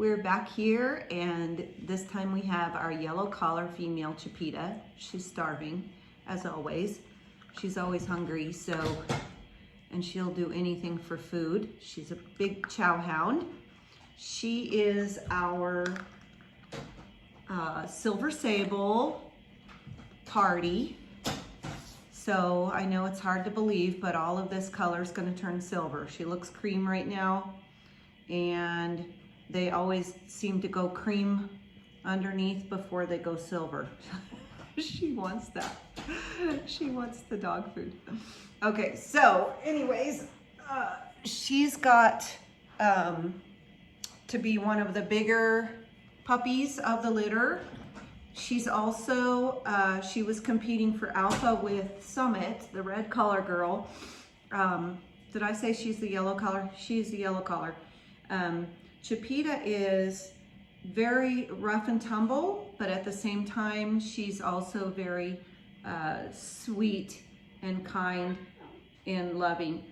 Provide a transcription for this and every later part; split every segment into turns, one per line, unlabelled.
We're back here, and this time we have our yellow collar female Chipeta. She's starving, as always. She's always hungry, and she'll do anything for food. She's a big chow hound. She is our silver sable tardy. So I know it's hard to believe, but all of this color is going to turn silver. She looks cream right now, and they always seem to go cream underneath before they go silver. She wants that. She wants the dog food. Okay, so anyways, she's got to be one of the bigger puppies of the litter. She's also, she was competing for alpha with Summit, the red collar girl. Did I say she's the yellow collar? She's the yellow collar. Chipeta is very rough and tumble, but at the same time, she's also very sweet and kind and loving.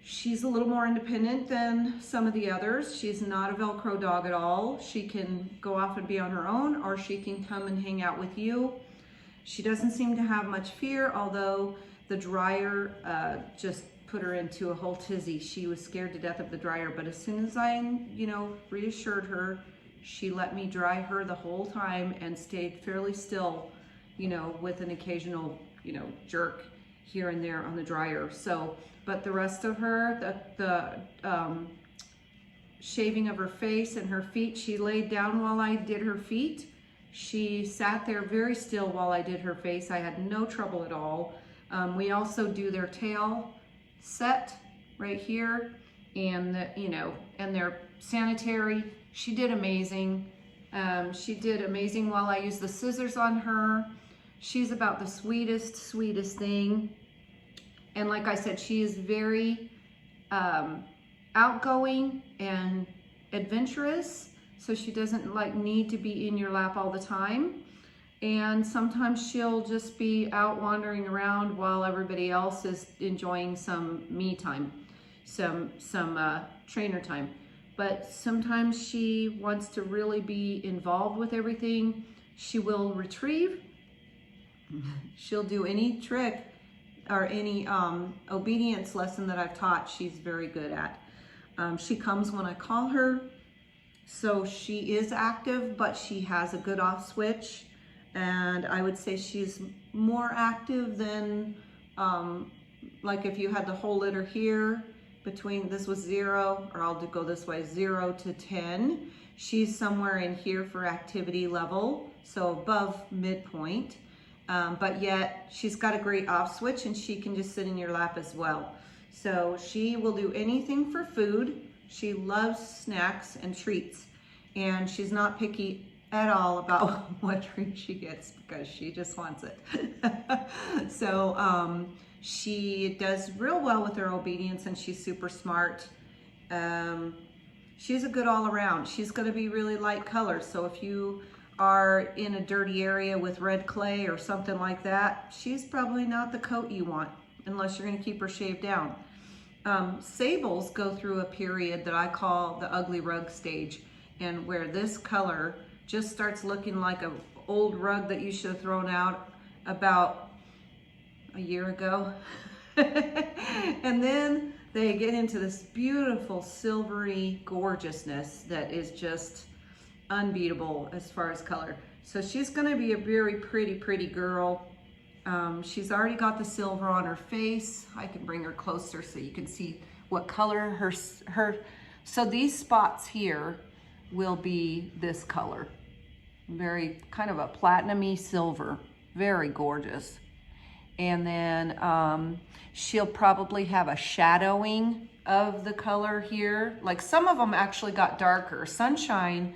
She's a little more independent than some of the others. She's not a Velcro dog at all. She can go off and be on her own, or she can come and hang out with you. She doesn't seem to have much fear, although the dryer just put her into a whole tizzy. She was scared to death of the dryer, but as soon as I, reassured her, she let me dry her the whole time and stayed fairly still, with an occasional, jerk here and there on the dryer. So, but the rest of her, the shaving of her face and her feet, she laid down while I did her feet. She sat there very still while I did her face. I had no trouble at all. We also do their tail set right here, and and they're sanitary. She did amazing. She did amazing while I used the scissors on her. She's about the sweetest thing. And like I said, she is very outgoing and adventurous. So she doesn't need to be in your lap all the time. And sometimes she'll just be out wandering around while everybody else is enjoying some me time, some trainer time. But sometimes she wants to really be involved with everything. She will retrieve. She'll do any trick or any obedience lesson that I've taught. She's very good at. She comes when I call her. So she is active, but she has a good off switch. And I would say she's more active than, like if you had the whole litter here, between, this was 0, or I'll go this way, 0 to 10. She's somewhere in here for activity level, so above midpoint. But yet she's got a great off switch, and she can just sit in your lap as well. So she will do anything for food. She loves snacks and treats, and she's not picky at all about what treat she gets, because she just wants it. So she does real well with her obedience, and she's super smart. She's a good all around. She's going to be really light colors, so if you are in a dirty area with red clay or something like that, she's probably not the coat you want, unless you're going to keep her shaved down. Sables go through a period that I call the ugly rug stage, and where this color just starts looking like an old rug that you should have thrown out about a year ago. And then they get into this beautiful silvery gorgeousness that is just unbeatable as far as color. So she's going to be a very pretty girl. She's already got the silver on her face. I can bring her closer so you can see what color her so these spots here will be this color. Very kind of a platinum-y silver, very gorgeous. And then she'll probably have a shadowing of the color here. Like some of them actually got darker. Sunshine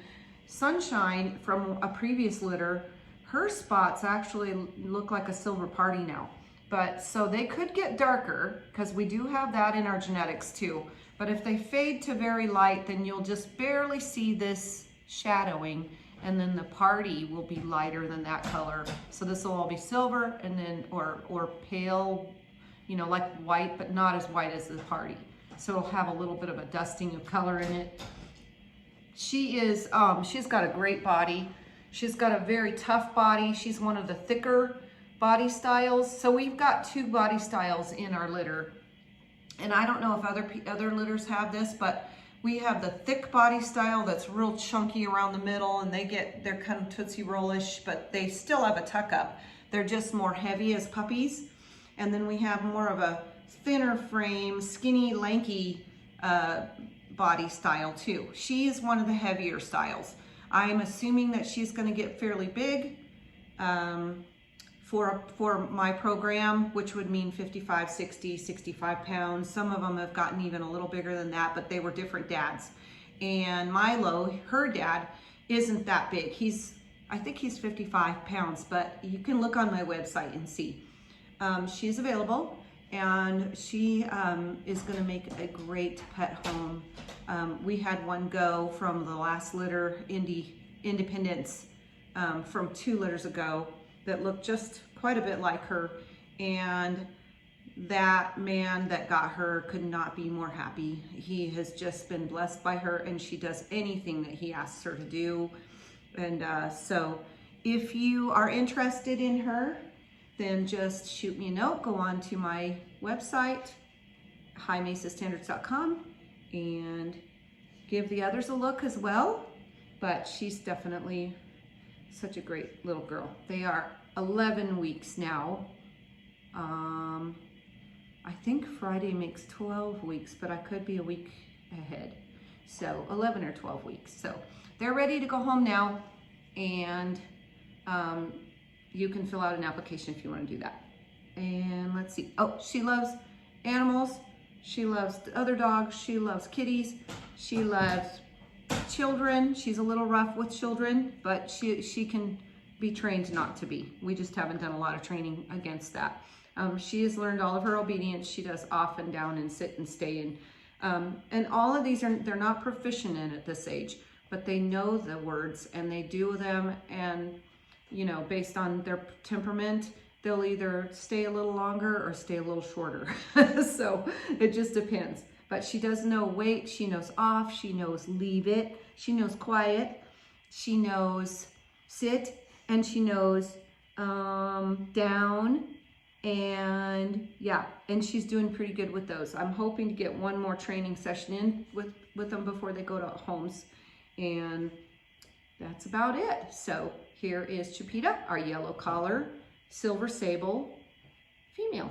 from a previous litter, her spots actually look like a silver party now. But so they could get darker, because we do have that in our genetics too. But if they fade to very light, then you'll just barely see this shadowing, and then the party will be lighter than that color. So this will all be silver, and then or pale, like white, but not as white as the party. So it'll have a little bit of a dusting of color in it. She is, she's got a great body. She's got a very tough body. She's one of the thicker body styles. So we've got 2 body styles in our litter. And I don't know if other litters have this, but we have the thick body style that's real chunky around the middle, and they're kind of Tootsie Roll-ish, but they still have a tuck up. They're just more heavy as puppies. And then we have more of a thinner frame, skinny, lanky body style too. She is one of the heavier styles. I'm assuming that she's going to get fairly big for my program, which would mean 55, 60, 65 pounds. Some of them have gotten even a little bigger than that, but they were different dads. And Milo, her dad, isn't that big. I think he's 55 pounds, but you can look on my website and see. She's available, and she is going to make a great pet home. We had one go from the last litter, Independence, from 2 litters ago, that looked just quite a bit like her, and that man that got her could not be more happy. He has just been blessed by her, and she does anything that he asks her to do. And so if you are interested in her, then just shoot me a note. Go on to my website, highmesastandards.com, and give the others a look as well. But she's definitely such a great little girl. They are 11 weeks now. I think Friday makes 12 weeks, but I could be a week ahead. So 11 or 12 weeks. So they're ready to go home now, and you can fill out an application if you want to do that. And let's see. Oh, she loves animals. She loves the other dogs. She loves kitties. She loves children. She's a little rough with children, but she can be trained not to be. We just haven't done a lot of training against that. She has learned all of her obedience. She does off and down and sit and stay. And all of these they're not proficient in at this age, but they know the words and they do them. And, you know, based on their temperament, they'll either stay a little longer or stay a little shorter. So it just depends. But she does know wait, she knows off, she knows leave it, she knows quiet, she knows sit, and she knows down. And yeah, and she's doing pretty good with those. I'm hoping to get one more training session in with them before they go to homes. And that's about it. So here is Chipeta, our yellow collar, silver sable female.